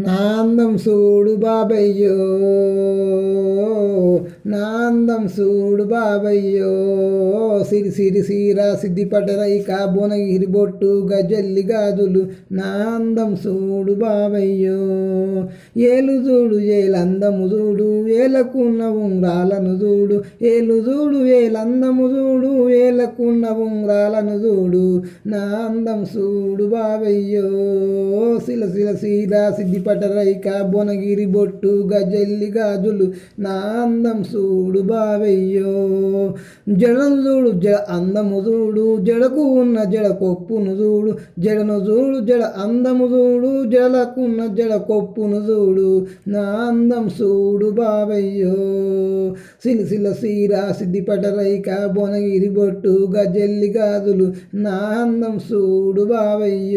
నాందం సూడు బాబయ్యో, నాందం సూడు బాబయ్యో, సిరి సిరి సీర సిద్ధిపట రైక భువనగిరి బొట్టు గజల్లి గాజులు నాందం సూడు బాబయ్యో. ఏలు చూడు ఏలందము చూడు, ఏలకున్న ఉంగరాలను చూడు, ఏలు చూడు ఏలందము చూడు, ఏలకున్న ఉంగరాలను చూడు నాందం సూడు బాబయ్యో. సిల సిల సీర సిద్ధిపట రైక భువనగిరి బొట్టు గజల్లి గాజులు నాందం సూడు బావయ్యో. జడను చూడు జడ అందము చూడు, జడకు ఉన్న జడ కొప్పును చూడు, జడను చూడు జడ అందము చూడు, జడకున్న జడ కొప్పును చూడు నాందం సూడు బావయ్యో. సిలిసిల సీర సిద్ధిపట రైక భువనగిరి బొట్టు గజల్లి గాజులు నాందం సూడు బావయ్యో.